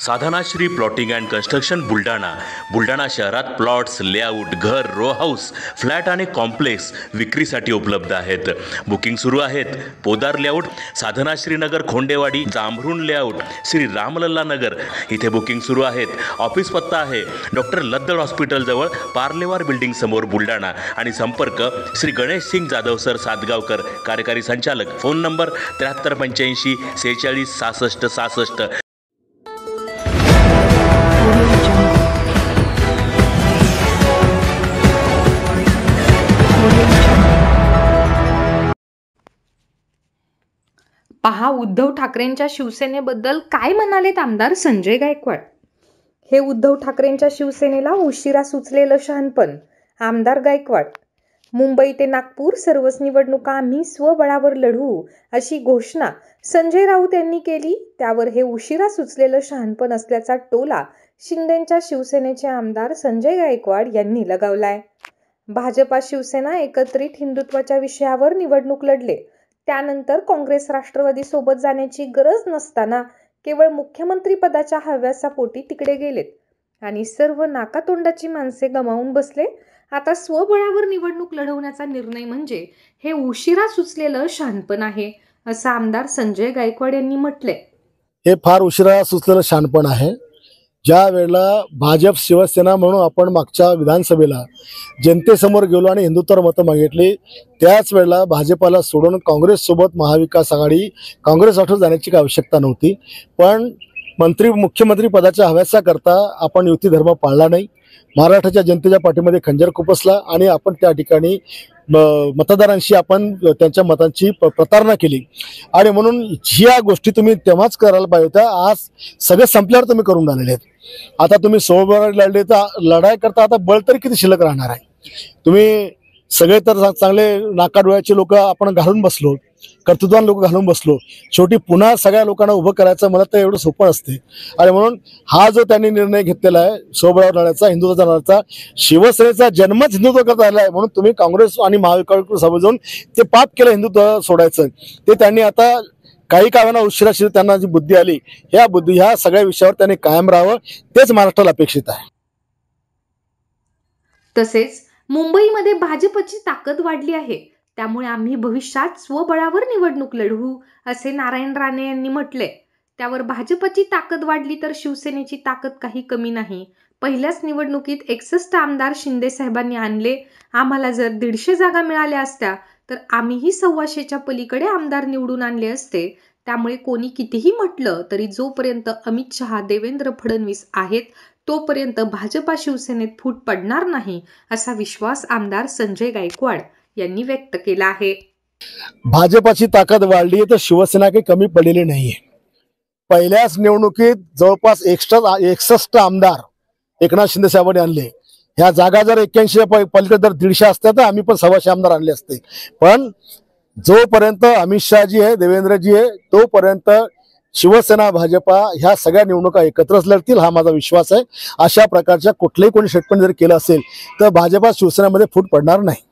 Sadhanashri plotting and construction Buldhana शहरात plots, layout, घर, row house, flat आणि कॉम्प्लेक्स विक्रीसाठी उपलब्ध आहेत. बुकिंग सुरू आहेत. पोदार लेआउट, साधनाश्री नगर खोंडेवाडी, जांभरुण लेआउट, श्री रामलल्ला नगर इथे बुकिंग सुरू आहेत. ऑफिस पत्ता आहे डॉक्टर लद्दड हॉस्पिटल जवळ, पार्लेवार बिल्डिंग समोर, बुलढाणा. आणि संपर्क श्री गणेश सिंग जाधव सर सातगावकर, कार्यकारी संचालक. Phone number 7385 46 66 66. पहा उद्धव ठाकरेंच्या शिवसेनेबद्दल काय म्हणालेत आमदार संजय गायकवाड. हे उद्धव ठाकरेंच्या शिवसेनेला उशिरा सुचलेलं शहाणपण. आमदार गायकवाड. मुंबई ते नागपूर सर्वच निवडणुका आम्ही स्वबळावर लढवू अशी घोषणा संजय राऊत यांनी केली. त्यावर हे उशिरा सुचलेलं शहाणपण असल्याचा टोला शिंदेच्या शिवसेनेचे आमदार संजय गायकवाड यांनी लगावलाय. भाजपा शिवसेना एकत्रित हिंदुत्वाच्या विषयावर निवडणूक लढले. त्यानंतर काँग्रेस राष्ट्रवादी सोबत जाण्याची गरज नसताना केवळ मुख्यमंत्री पदाच्या हव्यासापोटी तिकडे गेलेत आणि सर्व नाकातोंडाची माणसे गमावून बसले. आता स्वबळावर निवडणूक लढवण्याचा निर्णय म्हणजे हे उशिरा सुचलेलं शहाणपण आहे, असं आमदार संजय गायकवाड यांनी म्हटले. हे फार उशिरा सुचलेलं शहाणपण आहे. ज्या वेळेला भाजप शिवसेना म्हणून आपण मागच्या विधानसभेला जनतेसमोर गेलो आणि हिंदुत्वावर मतं मागितली, त्याच वेळेला भाजपाला सोडून काँग्रेससोबत महाविकास आघाडी काँग्रेस राष्ट्र जाण्याची काही आवश्यकता नव्हती. पण मुख्यमंत्री पदाच्या हव्यासाकरता आपण युती धर्म पाळला नाही. महाराष्ट्राच्या जनतेच्या पाठीमध्ये खंजर खुपसला आणि आपण त्या ठिकाणी मतदारांशी आपण त्यांच्या मतांची प्रतारणा केली. आणि म्हणून ह्या गोष्टी तुम्ही तेव्हाच करायला पाहिजे होत्या. आज सगळं संपल्यावर तुम्ही करून आलेले आहेत. आता तुम्ही सोबत लढले तर लढाई करता आता बळ तरी किती शिल्लक राहणार आहे. तुम्ही सगळे तर चांगले नाकाडोळ्याचे लोक आपण घालून बसलो, कर्तृत्वान लोक घालून बसलो. शेवटी पुन्हा सगळ्या लोकांना उभं करायचं मला तर एवढं सोपं असते. आणि म्हणून हा जो त्यांनी निर्णय घेतलेला आहे सोबळावर लढायचा, हिंदुत्वाचा लढायचा, शिवसेनेचा जन्मच हिंदुत्व करता आला आहे. म्हणून तुम्ही काँग्रेस आणि महाविकास सोबत जाऊन ते पाप केलं हिंदुत्व सोडायचं. ते त्यांनी आता काही काळांना उशिरा त्यांना जी बुद्धी आली, ह्या सगळ्या विषयावर त्यांनी कायम राहावं, तेच महाराष्ट्राला अपेक्षित आहे. तसेच मुंबईमध्ये भाजपची ताकद वाढली आहे, त्यामुळे आम्ही भविष्यात स्वबळावर निवडणूक लढवू, असे नारायण राणे यांनी म्हटले. त्यावर भाजपची ताकद वाढली तर शिवसेनेची ताकद काही कमी नाही. पहिल्याच निवडणुकीत 61 आमदार शिंदे साहेबांनी आणले. आम्हाला जर 150 जागा मिळाल्या असत्या तर आम्हीही 125च्या पलीकडे आमदार निवडून आणले असते. त्यामुळे कोणी कितीही म्हटलं तरी जोपर्यंत अमित शहा, देवेंद्र फडणवीस आहेत तोपर्यंत भाजपा शिवसेनेत फूट पडणार नाही, असा विश्वास आमदार संजय गायकवाड यांनी व्यक्त केला आहे. भाजपाची ताकद वाढली तर शिवसेना काही कमी पडलेली नाहीये. पहिल्याच निवडणुकीत जवळपास 61 आमदार एकनाथ शिंदे साहेबांनी आणले. ह्या जागा जर 81 पलीकडे जर 150 असत्या तर आम्ही पण 125 आमदार आणले असते. पण जोपर्यंत अमित शहाजी आहे, देवेंद्रजी आहे, तोपर्यंत शिवसेना भाजपा ह्या सगळ्या निवडणुका एकत्रच लढतील, हा माझा विश्वास आहे. अशा प्रकारच्या कुठलेही कोणी षटपण जर केलं असेल तर भाजपा शिवसेनेमध्ये फूट पडणार नाही.